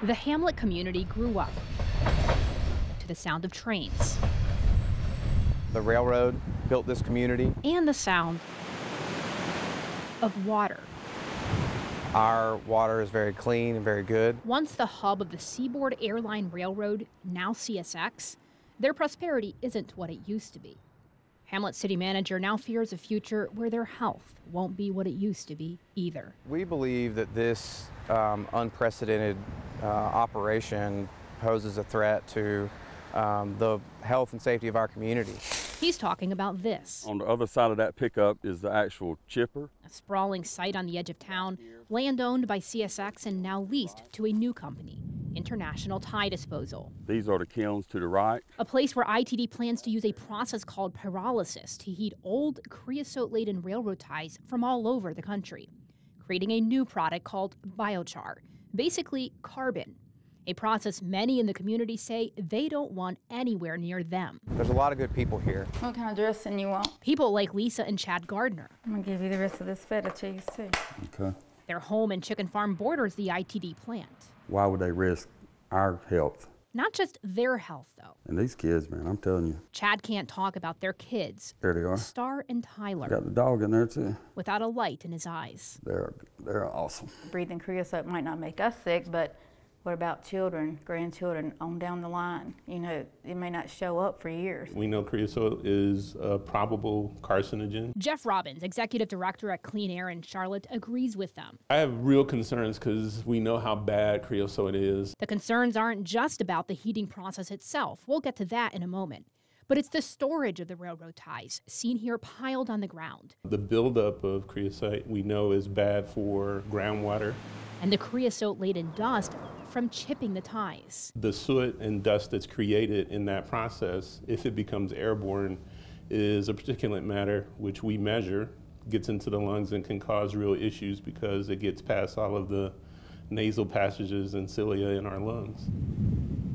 The Hamlet community grew up to the sound of trains The railroad built this community. and the sound of water. Our water is very clean and very good. Once the hub of the Seaboard Airline Railroad, now CSX, their prosperity isn't what it used to be. Hamlet city manager now fears a future where their health won't be what it used to be either. We believe that this unprecedented operation poses a threat to the health and safety of our community. He's talking about this. On the other side of that pickup is the actual chipper. A sprawling site on the edge of town, land owned by CSX and now leased to a new company, International Tie Disposal. These are the kilns to the right. A place where ITD plans to use a process called pyrolysis to heat old creosote-laden railroad ties from all over the country, creating a new product called biochar, basically carbon. A process many in the community say they don't want anywhere near them. There's a lot of good people here. What kind of dressing you want? People like Lisa and Chad Gardner. I'm gonna give you the rest of this feta cheese too. Okay. Their home and chicken farm borders the ITD plant. Why would they risk our health? Not just their health, though. And these kids, man, I'm telling you. Chad can't talk about their kids, There they are. Star and Tyler, Got the dog in there too. without a light in his eyes. They're awesome. Breathing creosote might not make us sick, but what about children, grandchildren on down the line? You know, it may not show up for years. We know creosote is a probable carcinogen. Jeff Robbins, executive director at Clean Air in Charlotte, agrees with them. I have real concerns because we know how bad creosote is. The concerns aren't just about the heating process itself. We'll get to that in a moment. But it's the storage of the railroad ties, seen here piled on the ground. The buildup of creosote we know is bad for groundwater. And the creosote-laden dust from chipping the ties. The soot and dust that's created in that process, if it becomes airborne, is a particulate matter which we measure, gets into the lungs and can cause real issues because it gets past all of the nasal passages and cilia in our lungs.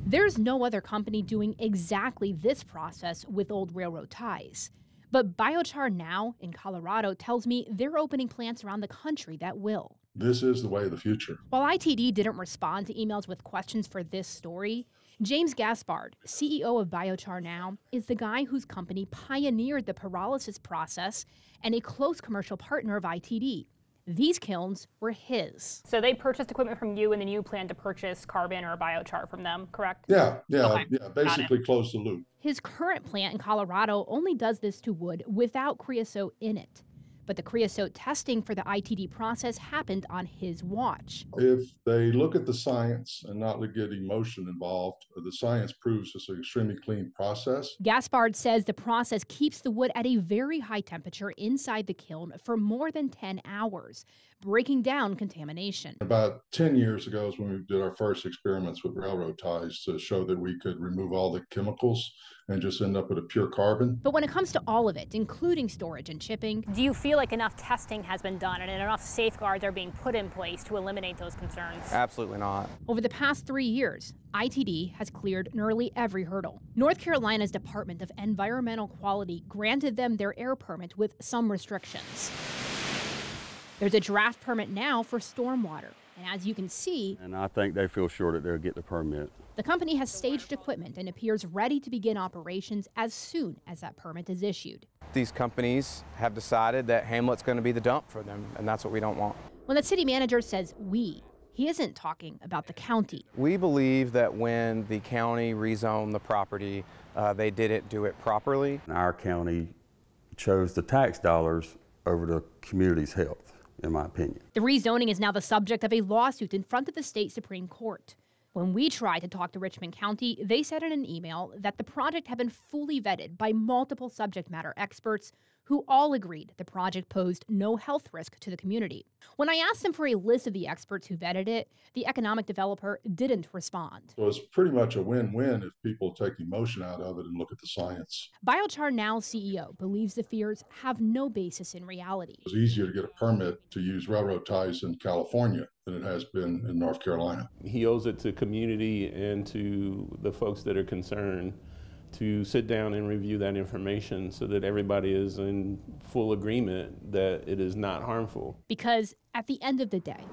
There's no other company doing exactly this process with old railroad ties. But Biochar Now in Colorado tells me they're opening plants around the country that will. This is the way of the future. While ITD didn't respond to emails with questions for this story, James Gaspard, CEO of Biochar Now, is the guy whose company pioneered the pyrolysis process and a close commercial partner of ITD. These kilns were his. So they purchased equipment from you and then you plan to purchase carbon or biochar from them, correct? Yeah, Okay, basically close the loop. His current plant in Colorado only does this to wood without creosote in it. But the creosote testing for the ITD process happened on his watch. If they look at the science and not get emotion involved, the science proves it's an extremely clean process. Gaspard says the process keeps the wood at a very high temperature inside the kiln for more than 10 hours, breaking down contamination. About 10 years ago is when we did our first experiments with railroad ties to show that we could remove all the chemicals and just end up with a pure carbon. But when it comes to all of it, including storage and shipping, do you feel like enough testing has been done and enough safeguards are being put in place to eliminate those concerns? Absolutely not. Over the past 3 years, ITD has cleared nearly every hurdle. North Carolina's Department of Environmental Quality granted them their air permit with some restrictions. There's a draft permit now for stormwater. And as you can see, And I think they feel sure that they'll get the permit. the company has staged equipment and appears ready to begin operations as soon as that permit is issued. These companies have decided that Hamlet's going to be the dump for them, and that's what we don't want. When the city manager says we, he isn't talking about the county. We believe that when the county rezoned the property, they didn't do it properly. Our county chose the tax dollars over the community's health, in my opinion. The rezoning is now the subject of a lawsuit in front of the state Supreme Court. When we tried to talk to Richmond County, they said in an email that the project had been fully vetted by multiple subject matter experts who all agreed the project posed no health risk to the community. When I asked them for a list of the experts who vetted it, the economic developer didn't respond. So it's pretty much a win-win if people take emotion out of it and look at the science. Biochar Now CEO believes the fears have no basis in reality. It's easier to get a permit to use railroad ties in California than it has been in North Carolina. He owes it to community and to the folks that are concerned to sit down and review that information so that everybody is in full agreement that it is not harmful. Because at the end of the day,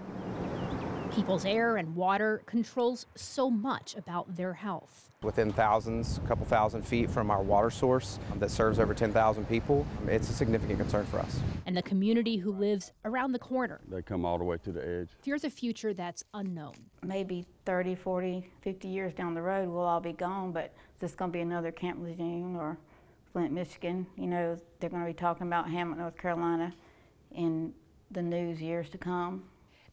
People's air and water controls so much about their health. Within thousands, a couple thousand feet from our water source that serves over 10,000 people, it's a significant concern for us. And the community who lives around the corner They come all the way to the edge. fears a future that's unknown. Maybe 30, 40, 50 years down the road, we'll all be gone, but is this going to be another Camp Lejeune or Flint, Michigan? You know, they're going to be talking about Hamlet, North Carolina in the news years to come.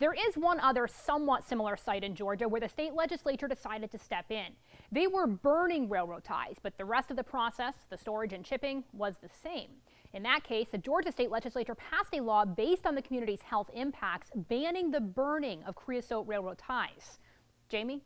There is one other somewhat similar site in Georgia where the state legislature decided to step in. They were burning railroad ties, but the rest of the process, the storage and shipping, was the same. In that case, the Georgia state legislature passed a law based on the community's health impacts, banning the burning of creosote railroad ties. Jamie?